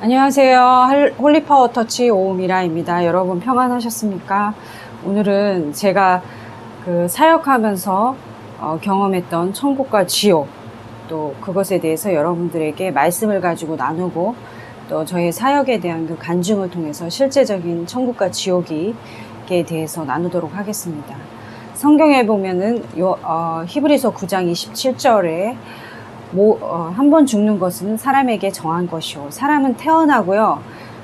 안녕하세요. 홀리파워 터치 오미라입니다. 여러분 평안하셨습니까? 오늘은 제가 사역하면서 경험했던 천국과 지옥, 또 그것에 대해서 여러분들에게 말씀을 가지고 나누고, 또 저의 사역에 대한 그 간증을 통해서 실제적인 천국과 지옥에 대해서 나누도록 하겠습니다. 성경에 보면은 히브리서 9장 27절에 한 번 죽는 것은 사람에게 정한 것이요, 사람은 태어나고요,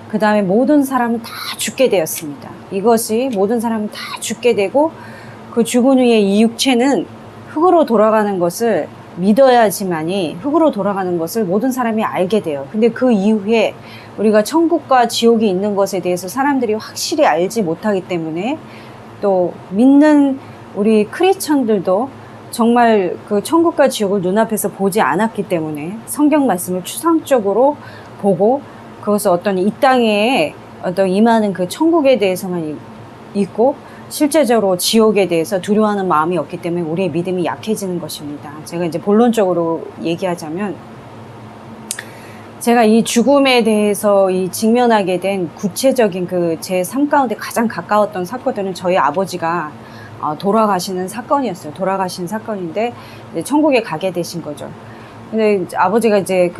그 다음에 모든 사람은 다 죽게 되었습니다. 이것이 모든 사람은 다 죽게 되고, 그 죽은 후에 이 육체는 흙으로 돌아가는 것을 믿어야지만이 흙으로 돌아가는 것을 모든 사람이 알게 돼요. 근데 그 이후에 우리가 천국과 지옥이 있는 것에 대해서 사람들이 확실히 알지 못하기 때문에, 또 믿는 우리 크리스천들도 정말 그 천국과 지옥을 눈앞에서 보지 않았기 때문에 성경 말씀을 추상적으로 보고, 그것을 어떤 이 땅에 어떤 임하는 그 천국에 대해서만 있고, 실제적으로 지옥에 대해서 두려워하는 마음이 없기 때문에 우리의 믿음이 약해지는 것입니다. 제가 이제 본론적으로 얘기하자면, 제가 이 죽음에 대해서 직면하게 된 구체적인 제 삶 가운데 가장 가까웠던 사건들은 저희 아버지가 돌아가시는 사건이었어요. 돌아가신 사건인데, 이제 천국에 가게 되신 거죠. 근데 아버지가 이제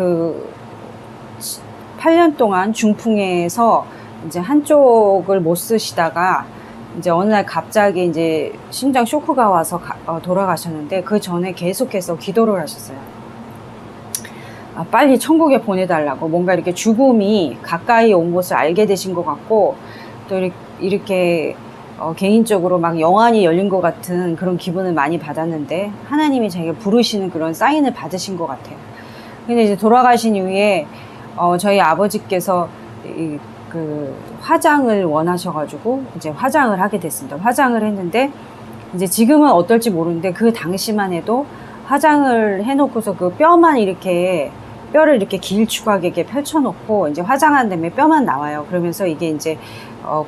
8년 동안 중풍에서 이제 한쪽을 못 쓰시다가, 이제 어느 날 갑자기 이제 심장 쇼크가 와서 돌아가셨는데, 그 전에 계속해서 기도를 하셨어요. 빨리 천국에 보내달라고, 뭔가 이렇게 죽음이 가까이 온 것을 알게 되신 것 같고, 또 이렇게 개인적으로 막 영안이 열린 것 같은 그런 기분을 많이 받았는데, 하나님이 자기가 부르시는 그런 사인을 받으신 것 같아요. 근데 이제 돌아가신 이후에 저희 아버지께서 화장을 원하셔가지고 이제 화장을 하게 됐습니다. 화장을 했는데, 이제 지금은 어떨지 모르는데, 그 당시만 해도 화장을 해놓고서 그 뼈를 이렇게 길쭉하게 이렇게 펼쳐놓고 이제 화장한 다음에 뼈만 나와요. 그러면서 이게 이제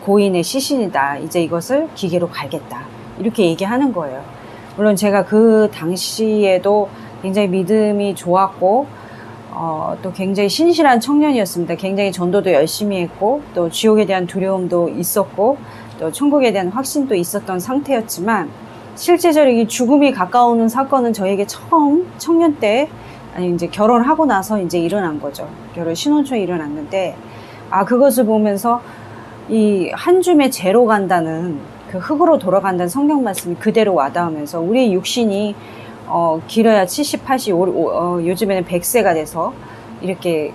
고인의 시신이다, 이제 이것을 기계로 갈겠다, 이렇게 얘기하는 거예요. 물론 제가 그 당시에도 굉장히 믿음이 좋았고, 또 굉장히 신실한 청년이었습니다. 굉장히 전도도 열심히 했고, 또 지옥에 대한 두려움도 있었고, 또 천국에 대한 확신도 있었던 상태였지만, 실제적으로 이 죽음이 가까우는 사건은 저에게 처음 청년 때, 아니 이제 결혼하고 나서 이제 일어난 거죠. 결혼 신혼 초에 일어났는데, 그것을 보면서 이 한 줌에 재로 간다는, 그 흙으로 돌아간다는 성경 말씀이 그대로 와닿으면서, 우리의 육신이 길어야 70, 80, 요즘에는 100세가 돼서 이렇게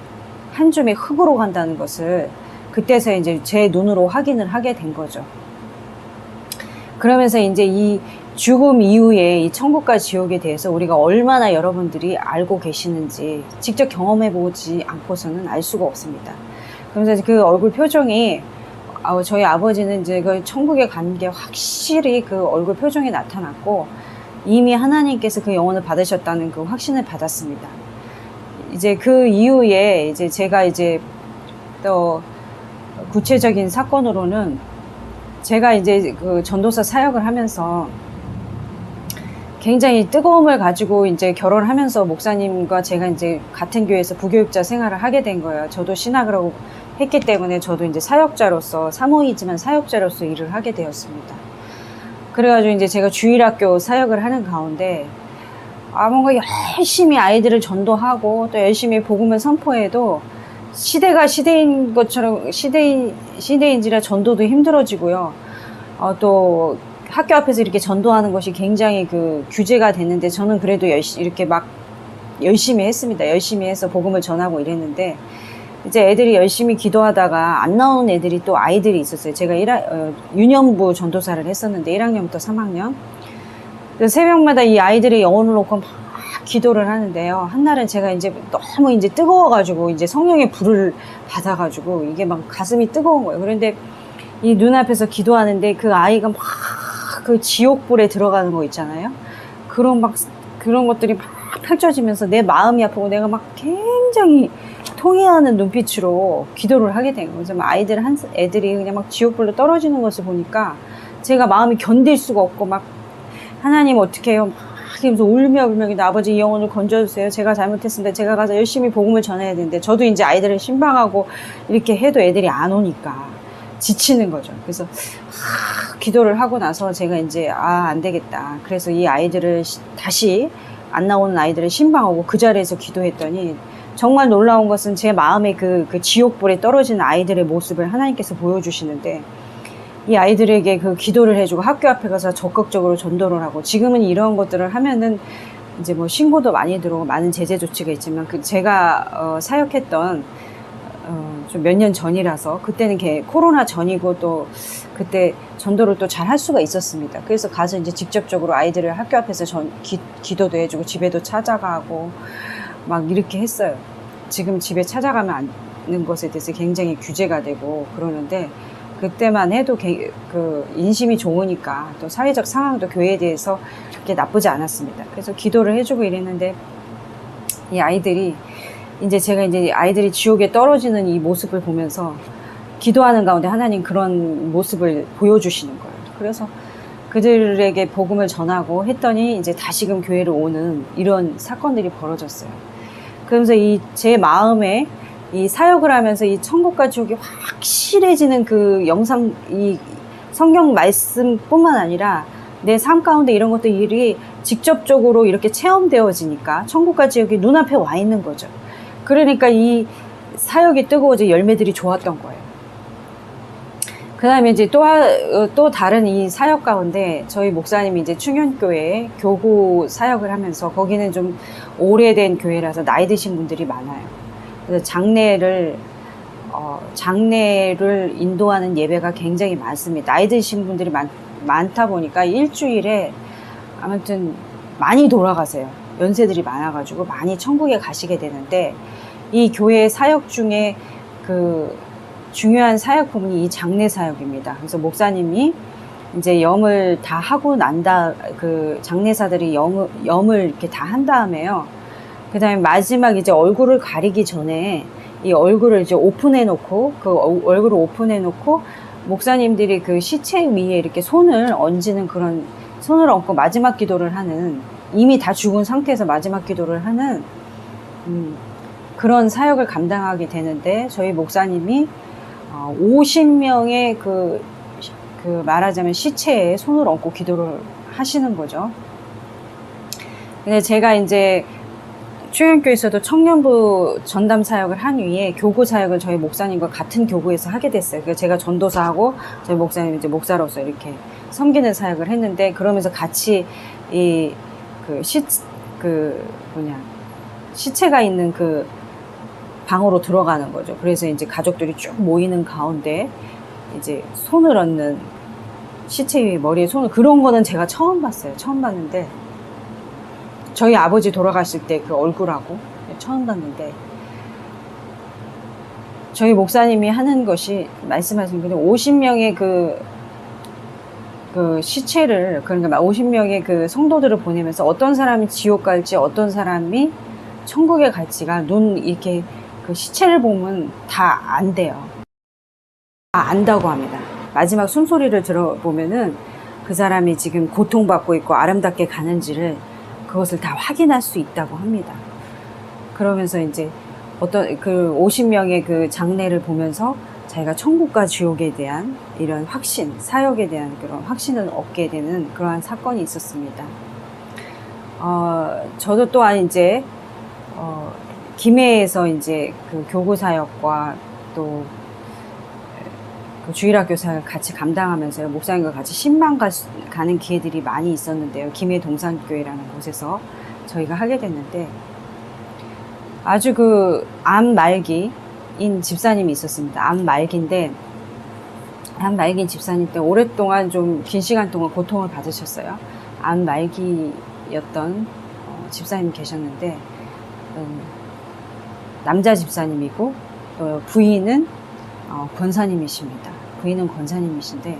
한 줌에 흙으로 간다는 것을 그때서 이제 제 눈으로 확인을 하게 된 거죠. 그러면서 이제 이 죽음 이후에 이 천국과 지옥에 대해서 우리가 얼마나 여러분들이 알고 계시는지 직접 경험해보지 않고서는 알 수가 없습니다. 그러면서 그 얼굴 표정이, 저희 아버지는 이제 그 천국에 간 게 확실히 그 얼굴 표정이 나타났고, 이미 하나님께서 그 영혼을 받으셨다는 그 확신을 받았습니다. 이제 그 이후에 이제 제가 이제 또 구체적인 사건으로는, 제가 이제 그 전도사 사역을 하면서 굉장히 뜨거움을 가지고 이제 결혼하면서 목사님과 제가 이제 같은 교회에서 부교육자 생활을 하게 된 거예요. 저도 신학을 하고 했기 때문에 저도 이제 사역자로서, 사모이지만 사역자로서 일을 하게 되었습니다. 그래가지고 이제 제가 주일학교 사역을 하는 가운데, 뭔가 열심히 아이들을 전도하고 또 열심히 복음을 선포해도 시대가 시대인 것처럼 시대인지라 전도도 힘들어지고요. 또 학교 앞에서 이렇게 전도하는 것이 굉장히 그 규제가 됐는데, 저는 그래도 이렇게 막 열심히 했습니다. 열심히 해서 복음을 전하고 이랬는데, 이제 애들이 열심히 기도하다가 안 나오는 애들이, 또 아이들이 있었어요. 제가 유년부 전도사를 했었는데 1학년부터 3학년. 새벽마다 이 아이들의 영혼을 놓고 막 기도를 하는데요. 한날은 제가 이제 너무 이제 뜨거워가지고, 이제 성령의 불을 받아가지고 이게 막 가슴이 뜨거운 거예요. 그런데 이 눈앞에서 기도하는데 그 아이가 막 그 지옥불에 들어가는 거 있잖아요. 그런 것들이 막 펼쳐지면서 내 마음이 아프고, 내가 막 굉장히 통해하는 눈빛으로 기도를 하게 된 거죠. 애들이 그냥 막 지옥불로 떨어지는 것을 보니까 제가 마음이 견딜 수가 없고, 막 하나님 어떻게 해요? 막 이러면서 울며 근데 아버지 이 영혼을 건져주세요. 제가 잘못했습니다. 제가 가서 열심히 복음을 전해야 되는데 저도 이제 아이들을 신방하고 이렇게 해도 애들이 안 오니까 지치는 거죠. 그래서 기도를 하고 나서 제가 이제 안 되겠다. 그래서 이 아이들을 다시 안 나오는 아이들을 신방하고 그 자리에서 기도했더니 정말 놀라운 것은 제 마음에 그 지옥불에 떨어지는 아이들의 모습을 하나님께서 보여주시는데 이 아이들에게 그 기도를 해주고 학교 앞에 가서 적극적으로 전도를 하고 지금은 이런 것들을 하면은 이제 뭐 신고도 많이 들어오고 많은 제재 조치가 있지만 제가 사역했던 좀 몇 년 전이라서 그때는 코로나 전이고 또 그때 전도를 또 잘 할 수가 있었습니다. 그래서 가서 이제 직접적으로 아이들을 학교 앞에서 기도도 해주고 집에도 찾아가고 막 이렇게 했어요. 지금 집에 찾아가면 않는 것에 대해서 굉장히 규제가 되고 그러는데 그때만 해도 인심이 좋으니까 또 사회적 상황도 교회에 대해서 그렇게 나쁘지 않았습니다. 그래서 기도를 해주고 이랬는데 이 아이들이 제가 아이들이 지옥에 떨어지는 이 모습을 보면서 기도하는 가운데 하나님 그런 모습을 보여주시는 거예요. 그래서 그들에게 복음을 전하고 했더니 이제 다시금 교회로 오는 이런 사건들이 벌어졌어요. 그러면서 제 마음에 이 사역을 하면서 이 천국과 지옥이 확실해지는 그 영상, 이 성경 말씀뿐만 아니라 내 삶 가운데 이런 것들이 직접적으로 이렇게 체험되어지니까 천국과 지옥이 눈앞에 와 있는 거죠. 그러니까 이 사역이 뜨거워져 열매들이 좋았던 거예요. 그 다음에 이제 또 다른 이 사역 가운데 저희 목사님이 이제 충현교회에 교구 사역을 하면서 거기는 좀 오래된 교회라서 나이 드신 분들이 많아요. 그래서 장례를 인도하는 예배가 굉장히 많습니다. 나이 드신 분들이 많다 보니까 일주일에 아무튼 많이 돌아가세요. 연세들이 많아가지고 많이 천국에 가시게 되는데 이 교회 사역 중에 중요한 사역 부분이 이 장례 사역입니다. 그래서 목사님이 이제 염을 다 하고 장례사들이 염을 이렇게 다 한 다음에요. 그 다음에 마지막 이제 얼굴을 가리기 전에 이 얼굴을 이제 오픈해 놓고 얼굴을 오픈해 놓고 목사님들이 그 시체 위에 이렇게 손을 얹는 그런 손을 얹고 마지막 기도를 하는 이미 다 죽은 상태에서 마지막 기도를 하는 그런 사역을 감당하게 되는데 저희 목사님이 50명의 말하자면 시체에 손을 얹고 기도를 하시는 거죠. 근데 제가 이제 충현교에서도 청년부 전담 사역을 한 후에 교구 사역을 저희 목사님과 같은 교구에서 하게 됐어요. 그래서 제가 전도사하고 저희 목사님 이제 목사로서 이렇게 섬기는 사역을 했는데 그러면서 같이 시체가 있는 그 방으로 들어가는 거죠. 그래서 이제 가족들이 쭉 모이는 가운데 이제 손을 얹는 시체 위에 머리에 손을 그런 거는 제가 처음 봤어요. 처음 봤는데 저희 아버지 돌아가실 때 그 얼굴하고 처음 봤는데 저희 목사님이 하는 것이 말씀하신 게 50명의 그 시체를 그러니까 50명의 그 성도들을 보내면서 어떤 사람이 지옥 갈지 어떤 사람이 천국에 갈지가 이렇게 그 시체를 보면 다 안돼요. 안다고 합니다. 마지막 숨소리를 들어보면은 그 사람이 지금 고통받고 있고 아름답게 가는지를 그것을 다 확인할 수 있다고 합니다. 그러면서 이제 어떤 그 50명의 그 장례를 보면서 자기가 천국과 지옥에 대한 이런 확신, 사역에 대한 그런 확신을 얻게 되는 그러한 사건이 있었습니다. 저도 또한 이제 김해에서 이제 그 교구 사역과 또 그 주일학교 사역을 같이 감당하면서요, 목사님과 같이 신방 가는 기회들이 많이 있었는데요. 김해 동산교회라는 곳에서 저희가 하게 됐는데 아주 그 암 말기인 집사님이 있었습니다. 암 말기인 집사님 때 오랫동안 좀 긴 시간 동안 고통을 받으셨어요. 암 말기였던 집사님 계셨는데 남자 집사님이고 부인은 권사님이십니다. 부인은 권사님이신데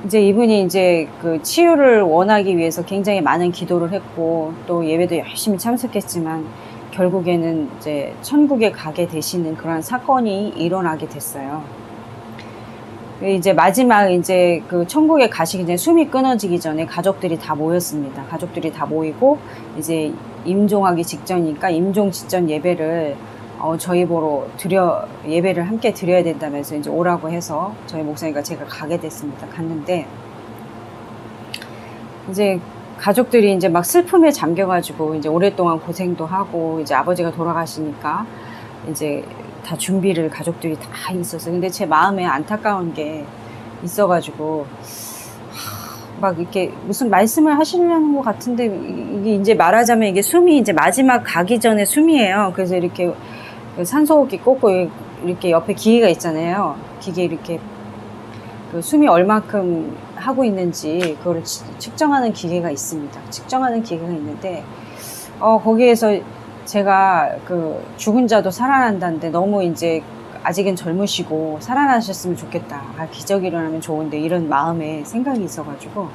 이제 이분이 이제 그 치유를 원하기 위해서 굉장히 많은 기도를 했고 또 예배도 열심히 참석했지만 결국에는 이제 천국에 가게 되시는 그런 사건이 일어나게 됐어요. 이제 마지막 이제 그 천국에 가시기 전에 숨이 끊어지기 전에 가족들이 다 모였습니다. 가족들이 다 모이고 이제 임종하기 직전이니까 임종 직전 예배를 저희 보러 예배를 함께 드려야 된다면서 이제 오라고 해서 저희 목사님과 제가 가게 됐습니다. 갔는데 이제 가족들이 이제 막 슬픔에 잠겨가지고 이제 오랫동안 고생도 하고 이제 아버지가 돌아가시니까 이제 다 준비를 가족들이 다 있었어요. 근데 제 마음에 안타까운 게 있어가지고 막 이렇게 무슨 말씀을 하시려는 것 같은데 이게 이제 말하자면 이게 숨이 이제 마지막 가기 전에 숨이에요. 그래서 이렇게 산소호흡기 꽂고 이렇게 옆에 기계가 있잖아요. 기계 이렇게 그 숨이 얼마큼 하고 있는지 그거를 측정하는 기계가 있습니다. 측정하는 기계가 있는데 거기에서 제가 그 죽은 자도 살아난다는데 너무 이제 아직은 젊으시고 살아나셨으면 좋겠다. 기적이 일어나면 좋은데 이런 마음에 생각이 있어가지고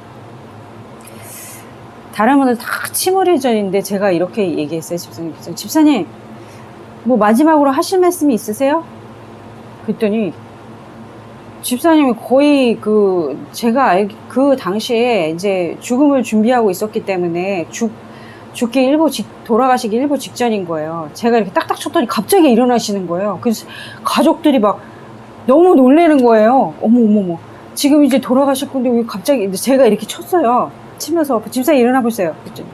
다른 분들 다 침울해져 있는데 제가 이렇게 얘기했어요. 집사님 뭐 마지막으로 하실 말씀이 있으세요? 그랬더니 집사님이 거의 제가 그 당시에 이제 죽음을 준비하고 있었기 때문에 돌아가시기 일부 직전인 거예요. 제가 이렇게 딱딱 쳤더니 갑자기 일어나시는 거예요. 그래서 가족들이 막 너무 놀라는 거예요. 어머. 지금 이제 돌아가실 건데 왜 갑자기, 제가 이렇게 쳤어요. 치면서, 집사님 일어나 보세요. 그랬더니.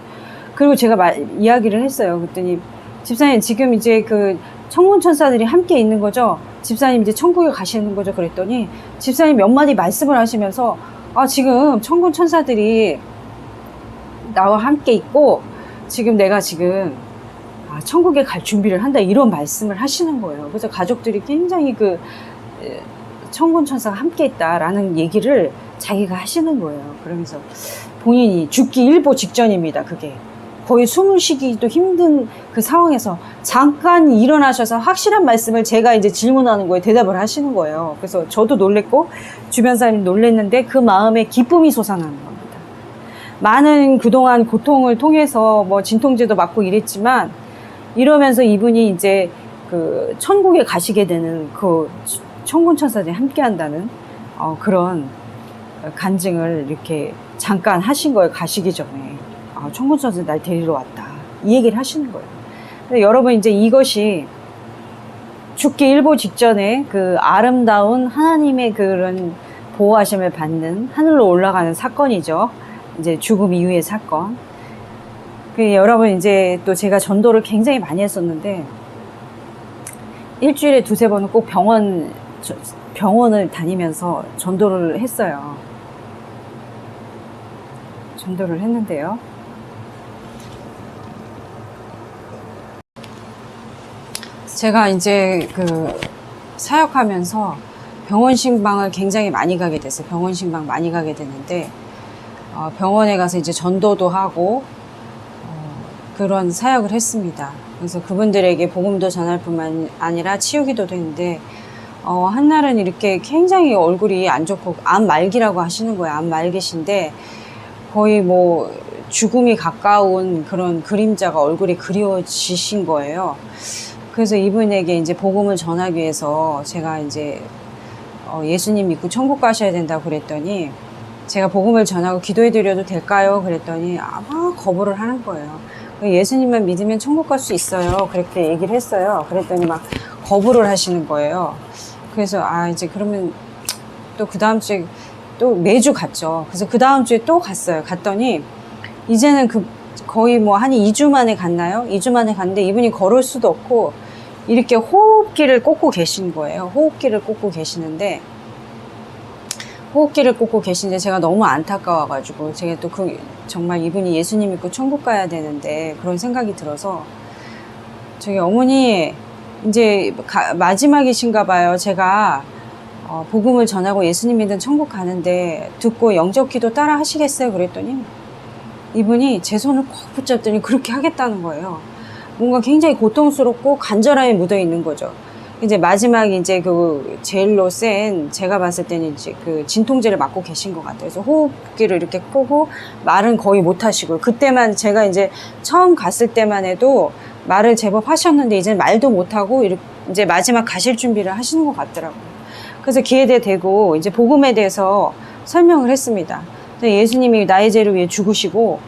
그리고 제가 이야기를 했어요. 그랬더니, 집사님 지금 이제 그 천군 천사들이 함께 있는 거죠? 집사님 이제 천국에 가시는 거죠? 그랬더니, 집사님 몇 마디 말씀을 하시면서, 지금 천군 천사들이 나와 함께 있고, 지금 내가 지금 천국에 갈 준비를 한다 이런 말씀을 하시는 거예요. 그래서 가족들이 굉장히 천군 천사가 함께 있다라는 얘기를 자기가 하시는 거예요. 그러면서 본인이 죽기 일보 직전입니다. 그게 거의 숨을 쉬기도 힘든 그 상황에서 잠깐 일어나셔서 확실한 말씀을 제가 이제 질문하는 거에 대답을 하시는 거예요. 그래서 저도 놀랬고 주변 사람이 놀랬는데 그 마음에 기쁨이 솟아나는 겁니다. 많은 그동안 고통을 통해서 뭐 진통제도 맞고 이랬지만 이러면서 이분이 이제 그 천국에 가시게 되는 그 천군 천사들이 함께 한다는 그런 간증을 이렇게 잠깐 하신 거예요. 가시기 전에 천군 천사들이 날 데리러 왔다 이 얘기를 하시는 거예요. 근데 여러분 이제 이것이 죽기 일보 직전에 그 아름다운 하나님의 그런 보호하심을 받는 하늘로 올라가는 사건이죠. 이제 죽음 이후의 사건. 여러분 이제 또 제가 전도를 굉장히 많이 했었는데 일주일에 2-3번은 꼭 병원을 다니면서 전도를 했어요. 전도를 했는데요. 제가 이제 사역하면서 병원 신방을 굉장히 많이 가게 됐어요. 병원 신방 많이 가게 됐는데 병원에 가서 이제 전도도 하고 그런 사역을 했습니다. 그래서 그분들에게 복음도 전할 뿐만 아니라 치유기도 했는데 한날은 이렇게 굉장히 얼굴이 안 좋고 암 말기라고 하시는 거예요. 암 말기신데 거의 뭐 죽음이 가까운 그런 그림자가 얼굴에 그리워지신 거예요. 그래서 이분에게 이제 복음을 전하기 위해서 제가 이제 예수님 믿고 천국 가셔야 된다고 그랬더니 제가 복음을 전하고 기도해드려도 될까요? 그랬더니 아마 거부를 하는 거예요. 예수님만 믿으면 천국 갈 수 있어요. 그렇게 얘기를 했어요. 그랬더니 막 거부를 하시는 거예요. 그래서 이제 그러면 또 그 다음 주에 또 매주 갔죠. 그래서 그 다음 주에 또 갔어요. 갔더니 이제는 거의 뭐 한 2주 만에 갔나요? 2주 만에 갔는데 이분이 걸을 수도 없고 이렇게 호흡기를 꽂고 계신 거예요. 호흡기를 꽂고 계시는데 제가 너무 안타까워가지고 제가 또 정말 이분이 예수님 믿고 천국 가야 되는데 그런 생각이 들어서 저기 어머니 이제 마지막이신가 봐요. 제가 복음을 전하고 예수님 믿은 천국 가는데 듣고 영접 기도 따라 하시겠어요? 그랬더니 이분이 제 손을 꼭 붙잡더니 그렇게 하겠다는 거예요. 뭔가 굉장히 고통스럽고 간절함이 묻어 있는 거죠. 이제 마지막 이제 제일로 센 제가 봤을 때는 이제 진통제를 맞고 계신 것 같아요. 그래서 호흡기를 이렇게 끄고 말은 거의 못 하시고 그때만 제가 이제 처음 갔을 때만 해도 말을 제법 하셨는데 이제 말도 못 하고 이제 마지막 가실 준비를 하시는 것 같더라고요. 그래서 기회에 대고 이제 복음에 대해서 설명을 했습니다. 예수님이 나의 죄를 위해 죽으시고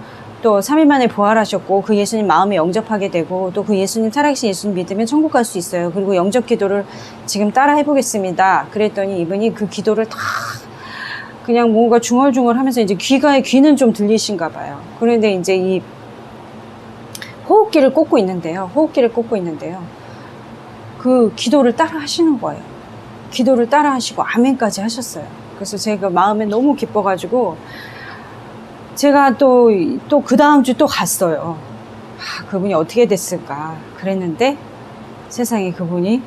또 3일 만에 부활하셨고 그 예수님 마음에 영접하게 되고 또 그 예수님 살아계신 예수님 믿으면 천국 갈 수 있어요. 그리고 영접 기도를 지금 따라 해보겠습니다. 그랬더니 이분이 그 기도를 다 그냥 뭔가 중얼중얼 하면서 이제 귀는 좀 들리신가 봐요. 그런데 이제 이 호흡기를 꽂고 있는데요. 그 기도를 따라 하시는 거예요. 기도를 따라 하시고 아멘까지 하셨어요. 그래서 제가 마음에 너무 기뻐가지고 제가 또 그 다음 주 또 갔어요. 그분이 어떻게 됐을까 그랬는데 세상에 그분이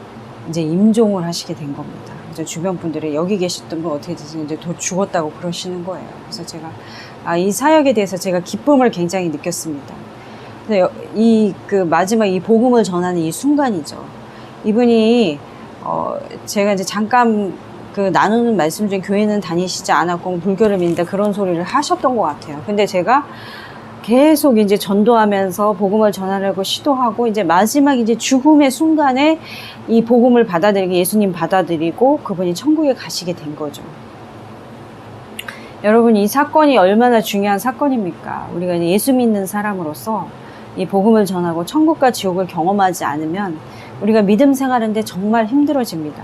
이제 임종을 하시게 된 겁니다. 이제 주변 분들이 여기 계셨던 분 어떻게 됐어요? 이제 또 죽었다고 그러시는 거예요. 그래서 제가 이 사역에 대해서 제가 기쁨을 굉장히 느꼈습니다. 그 마지막 이 복음을 전하는 이 순간이죠. 이분이 제가 이제 잠깐 그 나누는 말씀 중에 교회는 다니시지 않았고 불교를 믿는다 그런 소리를 하셨던 것 같아요. 근데 제가 계속 이제 전도하면서 복음을 전하려고 시도하고 이제 마지막 이제 죽음의 순간에 이 복음을 받아들이고 예수님 받아들이고 그분이 천국에 가시게 된 거죠. 여러분 이 사건이 얼마나 중요한 사건입니까? 우리가 이제 예수 믿는 사람으로서 이 복음을 전하고 천국과 지옥을 경험하지 않으면 우리가 믿음 생활하는데 정말 힘들어집니다.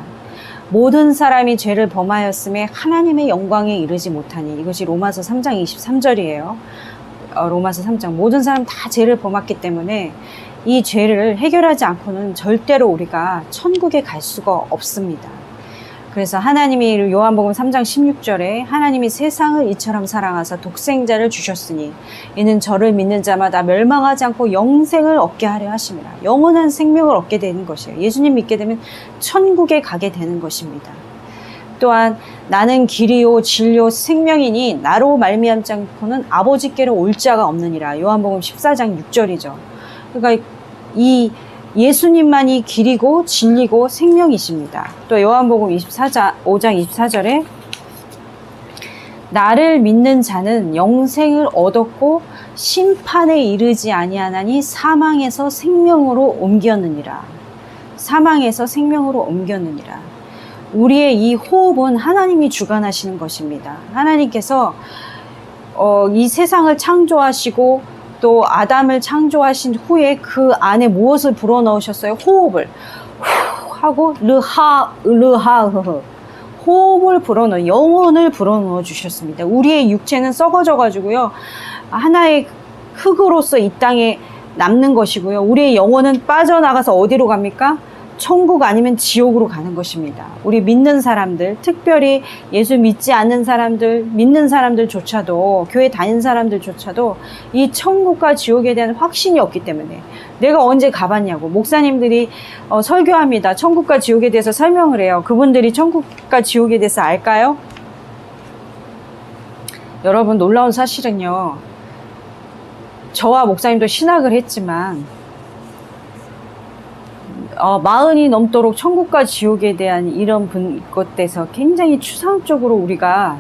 모든 사람이 죄를 범하였음에 하나님의 영광에 이르지 못하니 이것이 로마서 3장 23절이에요. 로마서 3장 모든 사람 다 죄를 범했기 때문에 이 죄를 해결하지 않고는 절대로 우리가 천국에 갈 수가 없습니다. 그래서 하나님이 요한복음 3장 16절에 하나님이 세상을 이처럼 사랑하사 독생자를 주셨으니 이는 저를 믿는 자마다 멸망하지 않고 영생을 얻게 하려 하심이라. 영원한 생명을 얻게 되는 것이에요. 예수님 믿게 되면 천국에 가게 되는 것입니다. 또한 나는 길이요 진리요 생명이니 나로 말미암지 않고는 아버지께로 올 자가 없느니라. 요한복음 14장 6절이죠. 그러니까 이 예수님만이 길이고 진리고 생명이십니다. 또 요한복음 5장 24절에 나를 믿는 자는 영생을 얻었고 심판에 이르지 아니하나니 사망에서 생명으로 옮겼느니라. 사망에서 생명으로 옮겼느니라. 우리의 이 호흡은 하나님이 주관하시는 것입니다. 하나님께서 이 세상을 창조하시고 또 아담을 창조하신 후에 그 안에 무엇을 불어넣으셨어요? 호흡을 하고 르하흐 호흡을 불어넣어 영혼을 불어넣어 주셨습니다. 우리의 육체는 썩어져 가지고요 하나의 흙으로서 이 땅에 남는 것이고요. 우리의 영혼은 빠져나가서 어디로 갑니까? 천국 아니면 지옥으로 가는 것입니다. 우리 믿는 사람들, 특별히 예수 믿지 않는 사람들, 믿는 사람들조차도, 교회 다니는 사람들조차도 이 천국과 지옥에 대한 확신이 없기 때문에 내가 언제 가봤냐고 목사님들이 설교합니다. 천국과 지옥에 대해서 설명을 해요. 그분들이 천국과 지옥에 대해서 알까요? 여러분 놀라운 사실은요. 저와 목사님도 신학을 했지만 40이 넘도록 천국과 지옥에 대한 이런 것에서 굉장히 추상적으로 우리가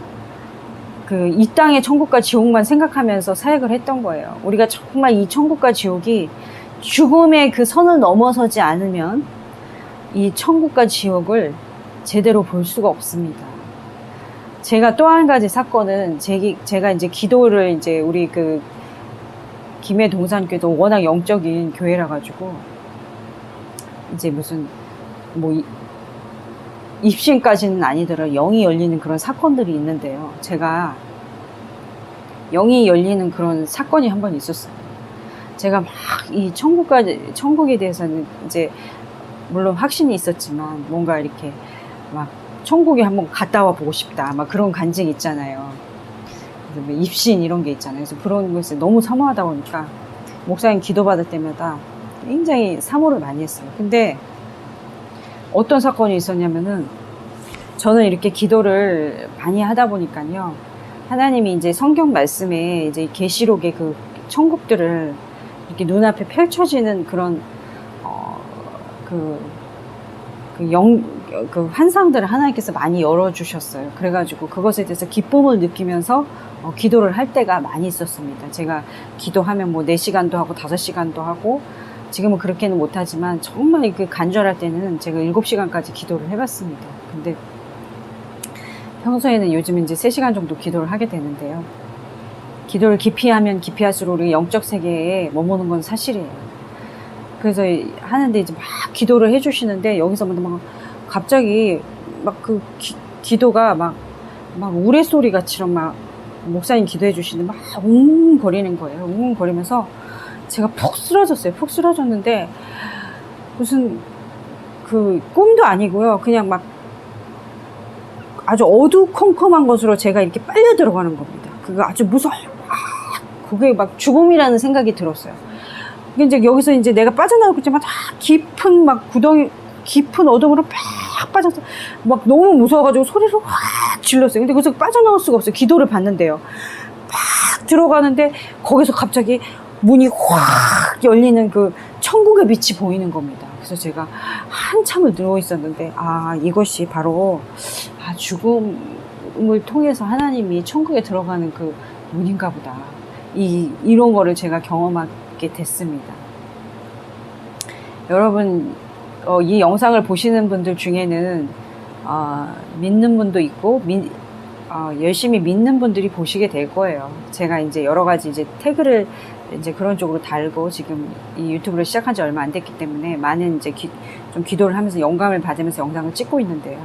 이 땅의 천국과 지옥만 생각하면서 사역을 했던 거예요. 우리가 정말 이 천국과 지옥이 죽음의 그 선을 넘어서지 않으면 이 천국과 지옥을 제대로 볼 수가 없습니다. 제가 또 한 가지 사건은 제가 이제 기도를 이제 우리 김해 동산교회도 워낙 영적인 교회라 가지고 이제 무슨 입신까지는 아니더라도 영이 열리는 그런 사건들이 있는데요. 제가 영이 열리는 그런 사건이 한 번 있었어요. 제가 막 이 천국에 대해서는 이제 물론 확신이 있었지만 뭔가 이렇게 막 천국에 한번 갔다 와 보고 싶다. 막 그런 간증이 있잖아요. 입신 이런 게 있잖아요. 그래서 그런 것을 너무 사모하다 보니까 목사님 기도받을 때마다 굉장히 사모를 많이 했어요. 근데 어떤 사건이 있었냐면은 저는 이렇게 기도를 많이 하다 보니까요. 하나님이 이제 성경 말씀에 이제 계시록의 그 천국들을 이렇게 눈앞에 펼쳐지는 그런 그 환상들을 하나님께서 많이 열어주셨어요. 그래가지고 그것에 대해서 기쁨을 느끼면서 기도를 할 때가 많이 있었습니다. 제가 기도하면 4시간도 하고 5시간도 하고 지금은 그렇게는 못하지만 정말 그 간절할 때는 제가 7시간까지 기도를 해봤습니다. 근데 평소에는 요즘 이제 3시간 정도 기도를 하게 되는데요. 기도를 깊이 하면 깊이 할수록 우리 영적 세계에 머무는 건 사실이에요. 그래서 하는데 이제 막 기도를 해주시는데 여기서 막 갑자기 막 그 기도가 막 우레소리 같이랑 막 목사님 기도해 주시는데 막 웅웅거리는 거예요. 웅웅거리면서 제가 푹 쓰러졌어요. 푹 쓰러졌는데 무슨 그 꿈도 아니고요. 그냥 막 아주 어두컴컴한 것으로 제가 이렇게 빨려 들어가는 겁니다. 그거 아주 무서워. 그게 막 죽음이라는 생각이 들었어요. 이제 여기서 이제 내가 빠져나오고 있지만 깊은 막 구덩이, 깊은 어둠으로 팍 빠져서 막 너무 무서워가지고 소리를 확 질렀어요. 근데 거기서 빠져나올 수가 없어요. 기도를 받는데요. 팍 들어가는데 거기서 갑자기 문이 확 열리는 그 천국의 빛이 보이는 겁니다. 그래서 제가 한참을 누워 있었는데 이것이 바로 죽음을 통해서 하나님이 천국에 들어가는 그 문인가 보다. 이런 거를 제가 경험하게 됐습니다. 여러분, 이 영상을 보시는 분들 중에는 믿는 분도 있고 열심히 믿는 분들이 보시게 될 거예요. 제가 이제 여러 가지 이제 태그를 이제 그런 쪽으로 달고 지금 이 유튜브를 시작한 지 얼마 안 됐기 때문에 많은 이제 좀 기도를 하면서 영감을 받으면서 영상을 찍고 있는데요.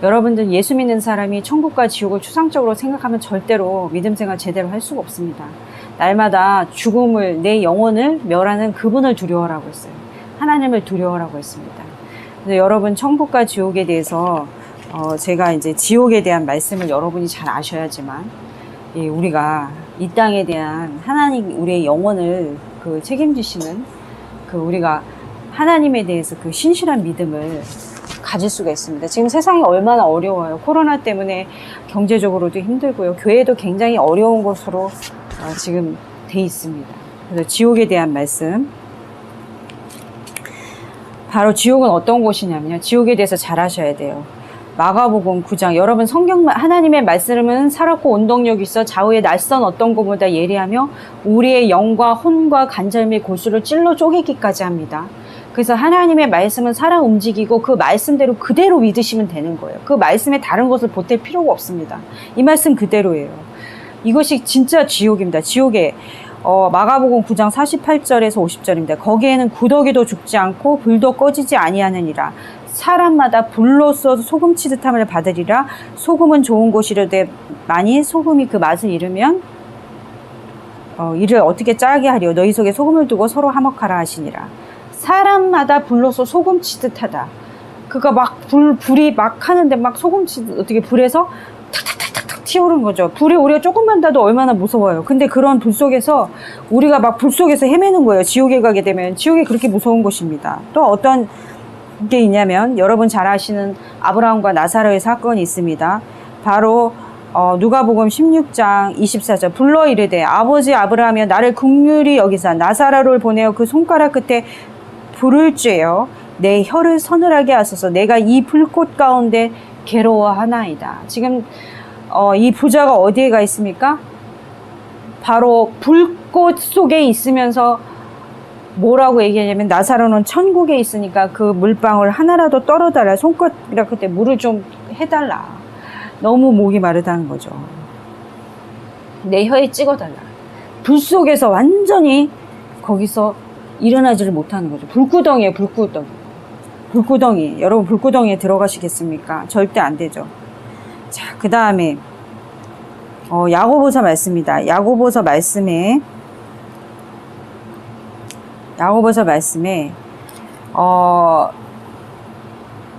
여러분들 예수 믿는 사람이 천국과 지옥을 추상적으로 생각하면 절대로 믿음 생활 제대로 할 수가 없습니다. 날마다 죽음을, 내 영혼을 멸하는 그분을 두려워라고 했어요. 하나님을 두려워라고 했습니다. 그래서 여러분 천국과 지옥에 대해서 제가 이제 지옥에 대한 말씀을 여러분이 잘 아셔야지만 우리가 이 땅에 대한 하나님 우리의 영혼을 그 책임지시는 그 우리가 하나님에 대해서 그 신실한 믿음을 가질 수가 있습니다. 지금 세상이 얼마나 어려워요. 코로나 때문에 경제적으로도 힘들고요. 교회도 굉장히 어려운 곳으로 지금 돼 있습니다. 그래서 지옥에 대한 말씀. 바로 지옥은 어떤 곳이냐면요. 지옥에 대해서 잘 아셔야 돼요. 마가복음 9장. 여러분 성경 하나님의 말씀은 살았고 온동력이 있어 좌우에 낯선 어떤 것보다 예리하며 우리의 영과 혼과 관절 및 골수를 찔러 쪼개기까지 합니다. 그래서 하나님의 말씀은 살아 움직이고 그 말씀대로 그대로 믿으시면 되는 거예요. 그 말씀에 다른 것을 보탤 필요가 없습니다. 이 말씀 그대로예요. 이것이 진짜 지옥입니다. 지옥에 마가복음 9장 48절에서 50절입니다. 거기에는 구더기도 죽지 않고 불도 꺼지지 아니하느니라. 사람마다 불로써 소금 치듯함을 받으리라. 소금은 좋은 것이로되 만일 소금이 그 맛을 잃으면 이를 어떻게 짜게 하리요. 너희 속에 소금을 두고 서로 화목하라 하시니라. 사람마다 불로써 소금 치듯하다. 그가 막 불이 막 하는데 막 소금 치듯 어떻게 불에서 탁탁탁탁 튀어오르는 거죠. 불에 우리가 조금만 닿아도 얼마나 무서워요. 근데 그런 불 속에서 우리가 막 불 속에서 헤매는 거예요. 지옥에 가게 되면. 지옥이 그렇게 무서운 곳입니다. 또 어떤 게 있냐면 여러분 잘 아시는 아브라함과 나사로의 사건이 있습니다. 바로 누가복음 16장 24절. 불러 이르되 아버지 아브라함이여 나를 긍휼히 여기사 나사로를 보내어 그 손가락 끝에 불을 쬐어 내 혀를 서늘하게 하소서. 내가 이 불꽃 가운데 괴로워하나이다. 지금 이 부자가 어디에 가 있습니까? 바로 불꽃 속에 있으면서 뭐라고 얘기하냐면 나사로는 천국에 있으니까 그 물방울 하나라도 떨어달라. 손가락 그때 물을 좀 해달라. 너무 목이 마르다는 거죠. 내 혀에 찍어달라. 불 속에서 완전히 거기서 일어나지를 못하는 거죠. 불구덩이에요. 불구덩이. 불구덩이. 여러분 불구덩이에 들어가시겠습니까? 절대 안 되죠. 자, 그 다음에 야고보서 말씀입니다. 야고보서 말씀에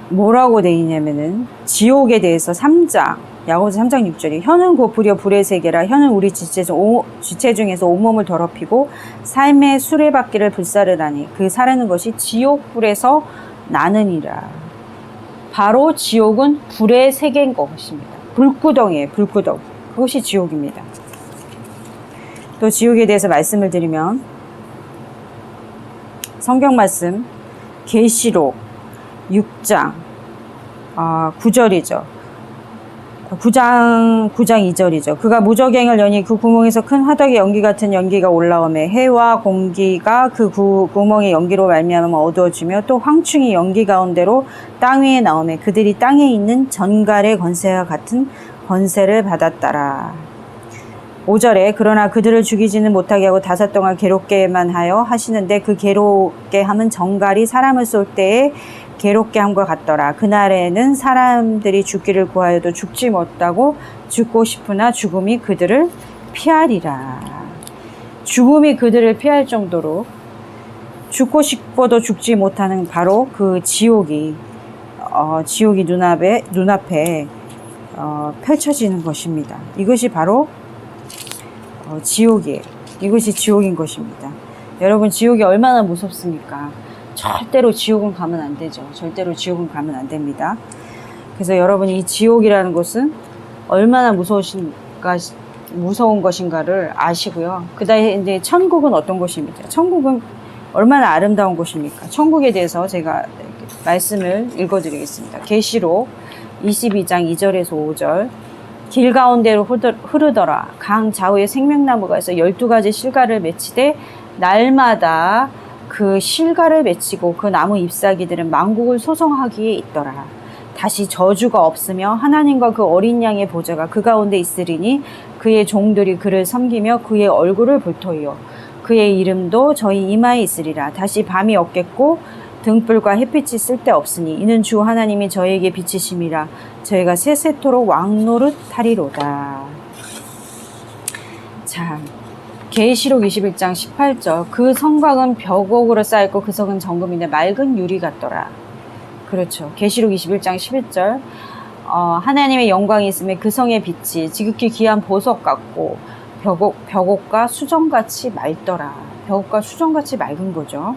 뭐라고 돼 있냐면은 지옥에 대해서 3장 야고보서 3장 6절이 혀는 곧 불이여 불의 세계라. 혀는 우리 지체 중에서 온몸을 더럽히고 삶의 수레바퀴를 불사르다니 그 사르는 것이 지옥불에서 나느니라. 바로 지옥은 불의 세계인 것입니다. 불구덩이에요. 불구덩이. 그것이 지옥입니다. 또 지옥에 대해서 말씀을 드리면 성경 말씀 계시록 6장 9절이죠. 9장 2절이죠. 그가 무저갱을 여니 그 구멍에서 큰 화덕의 연기 같은 연기가 올라오매 해와 공기가 그 구멍의 연기로 말미암아 어두워지며 또 황충이 연기 가운데로 땅 위에 나오매 그들이 땅에 있는 전갈의 권세와 같은 권세를 받았더라. 5절에 그러나 그들을 죽이지는 못하게 하고 5 동안 괴롭게만 하여 하시는데 그 괴롭게 함은 전갈이 사람을 쏠 때에 괴롭게 함과 같더라. 그날에는 사람들이 죽기를 구하여도 죽지 못하고 죽고 싶으나 죽음이 그들을 피하리라. 죽음이 그들을 피할 정도로 죽고 싶어도 죽지 못하는 바로 그 지옥이 눈앞에 펼쳐지는 것입니다. 이것이 바로 지옥이에요. 이것이 지옥인 것입니다. 여러분, 지옥이 얼마나 무섭습니까? 절대로 지옥은 가면 안 되죠. 절대로 지옥은 가면 안 됩니다. 그래서 여러분이 이 지옥이라는 것은 얼마나 무서운 것인가를 아시고요. 그 다음에 이제 천국은 어떤 곳입니까? 천국은 얼마나 아름다운 곳입니까? 천국에 대해서 제가 말씀을 읽어드리겠습니다. 계시록 22장 2절에서 5절. 길 가운데로 흐르더라. 강 좌우에 생명나무가 있어 12가지 실과를 맺히되 날마다 그 실과를 맺히고 그 나무 잎사귀들은 만국을 소송하기에 있더라. 다시 저주가 없으며 하나님과 그 어린 양의 보좌가 그 가운데 있으리니 그의 종들이 그를 섬기며 그의 얼굴을 볼 터이요 그의 이름도 저희 이마에 있으리라. 다시 밤이 없겠고 등불과 햇빛이 쓸데없으니 이는 주 하나님이 저에게 비치심이라. 저희가 세세토록 왕노릇 하리로다. 자, 계시록 21장 18절. 그 성곽은 벽옥으로 쌓였고 그 성은 정금인데 맑은 유리 같더라. 그렇죠. 계시록 21장 11절. 하나님의 영광이 있음에 그 성의 빛이 지극히 귀한 보석 같고 벽옥과 수정같이 맑더라. 벽옥과 수정같이 맑은 거죠.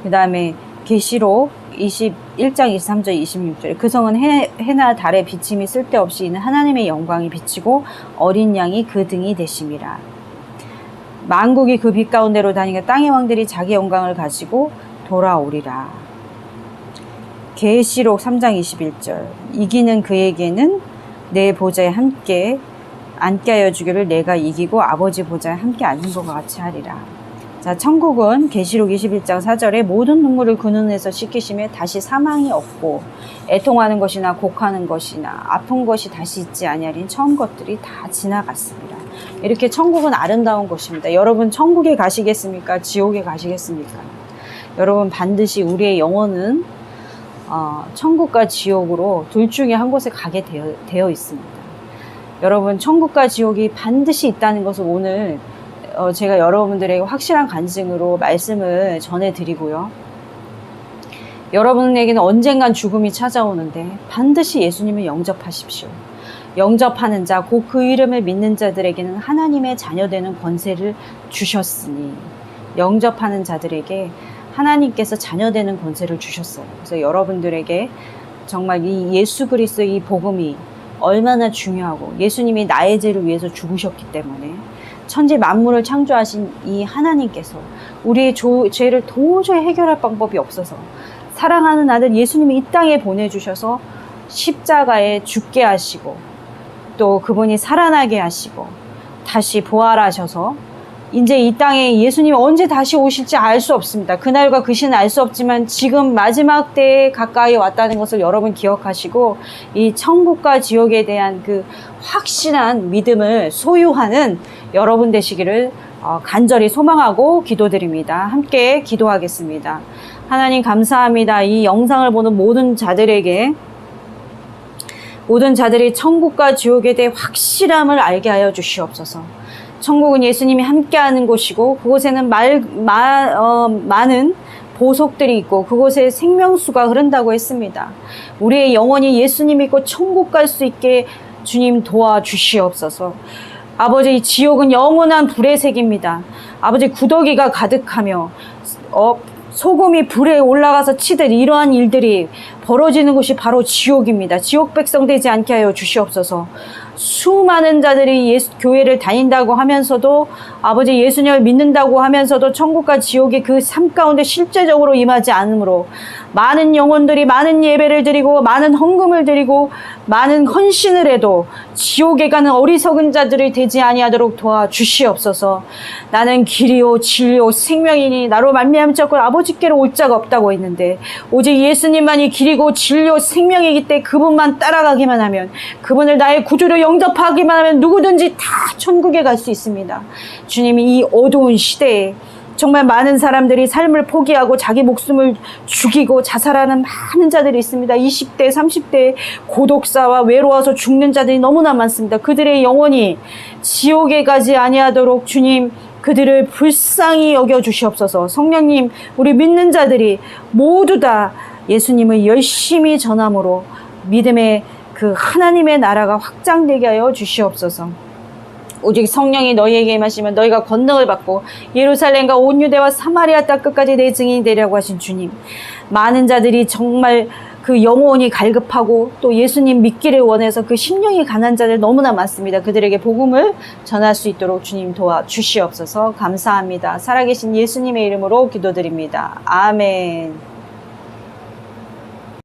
그 다음에 계시록 21장 23절 26절. 그 성은 해나 달의 비침이 쓸데없이 있는 하나님의 영광이 비치고 어린 양이 그 등이 되심이라. 만국이 그 빛 가운데로 다니며 땅의 왕들이 자기 영광을 가지고 돌아오리라. 계시록 3장 21절. 이기는 그에게는 내 보좌에 함께 앉게 하여 주기를 내가 이기고 아버지 보좌에 함께 앉은 것과 같이 하리라. 자, 천국은 계시록 21장 4절에 모든 눈물을 그 눈에서 씻기심에 다시 사망이 없고 애통하는 것이나 곡하는 것이나 아픈 것이 다시 있지 아니하리니 처음 것들이 다 지나갔습니다. 이렇게 천국은 아름다운 곳입니다. 여러분, 천국에 가시겠습니까? 지옥에 가시겠습니까? 여러분, 반드시 우리의 영혼은 천국과 지옥으로 둘 중에 한 곳에 가게 되어 있습니다. 여러분, 천국과 지옥이 반드시 있다는 것을 오늘 제가 여러분들에게 확실한 간증으로 말씀을 전해드리고요. 여러분에게는 언젠간 죽음이 찾아오는데 반드시 예수님을 영접하십시오. 영접하는 자, 곧 그 이름을 믿는 자들에게는 하나님의 자녀되는 권세를 주셨으니, 영접하는 자들에게 하나님께서 자녀되는 권세를 주셨어요. 그래서 여러분들에게 정말 이 예수 그리스도의 이 복음이 얼마나 중요하고, 예수님이 나의 죄를 위해서 죽으셨기 때문에 천지 만물을 창조하신 이 하나님께서 우리의 죄를 도저히 해결할 방법이 없어서 사랑하는 아들 예수님이 이 땅에 보내주셔서 십자가에 죽게 하시고, 또 그분이 살아나게 하시고 다시 부활하셔서 이제 이 땅에 예수님이 언제 다시 오실지 알 수 없습니다. 그날과 그 시는 알 수 없지만 지금 마지막 때에 가까이 왔다는 것을 여러분 기억하시고, 이 천국과 지옥에 대한 그 확실한 믿음을 소유하는 여러분 되시기를 간절히 소망하고 기도드립니다. 함께 기도하겠습니다. 하나님, 감사합니다. 이 영상을 보는 모든 자들이 천국과 지옥에 대해 확실함을 알게 하여 주시옵소서. 천국은 예수님이 함께하는 곳이고, 그곳에는 많은 보석들이 있고 그곳에 생명수가 흐른다고 했습니다. 우리의 영혼이 예수님 믿고 천국 갈 수 있게 주님 도와주시옵소서. 아버지, 이 지옥은 영원한 불의 색입니다. 아버지, 구더기가 가득하며 소금이 불에 올라가서 치듯 이러한 일들이 벌어지는 곳이 바로 지옥입니다. 지옥 백성 되지 않게 하여 주시옵소서. 수많은 자들이 교회를 다닌다고 하면서도 아버지 예수님을 믿는다고 하면서도 천국과 지옥의 그 삶 가운데 실제적으로 임하지 않으므로 많은 영혼들이 많은 예배를 드리고 많은 헌금을 드리고 많은 헌신을 해도 지옥에 가는 어리석은 자들이 되지 아니하도록 도와주시옵소서. 나는 길이요 진리요 생명이니 나로 말미암지 않고 아버지께로 올 자가 없다고 했는데 오직 예수님만이 길이고 진리요 생명이기 때문에 그분만 따라가기만 하면, 그분을 나의 구주로 영접하기만 하면 누구든지 다 천국에 갈 수 있습니다. 주님이 이 어두운 시대에 정말 많은 사람들이 삶을 포기하고 자기 목숨을 죽이고 자살하는 많은 자들이 있습니다. 20대, 30대 고독사와 외로워서 죽는 자들이 너무나 많습니다. 그들의 영혼이 지옥에 가지 아니하도록 주님 그들을 불쌍히 여겨주시옵소서. 성령님, 우리 믿는 자들이 모두 다 예수님을 열심히 전함으로 믿음의 그 하나님의 나라가 확장되게 하여 주시옵소서. 오직 성령이 너희에게 임하시면 너희가 권능을 받고 예루살렘과 온 유대와 사마리아 땅 끝까지 내 증인이 되려고 하신 주님, 많은 자들이 정말 그 영혼이 갈급하고 또 예수님 믿기를 원해서 그 심령이 가난 자들 너무나 많습니다. 그들에게 복음을 전할 수 있도록 주님 도와주시옵소서. 감사합니다. 살아계신 예수님의 이름으로 기도드립니다. 아멘.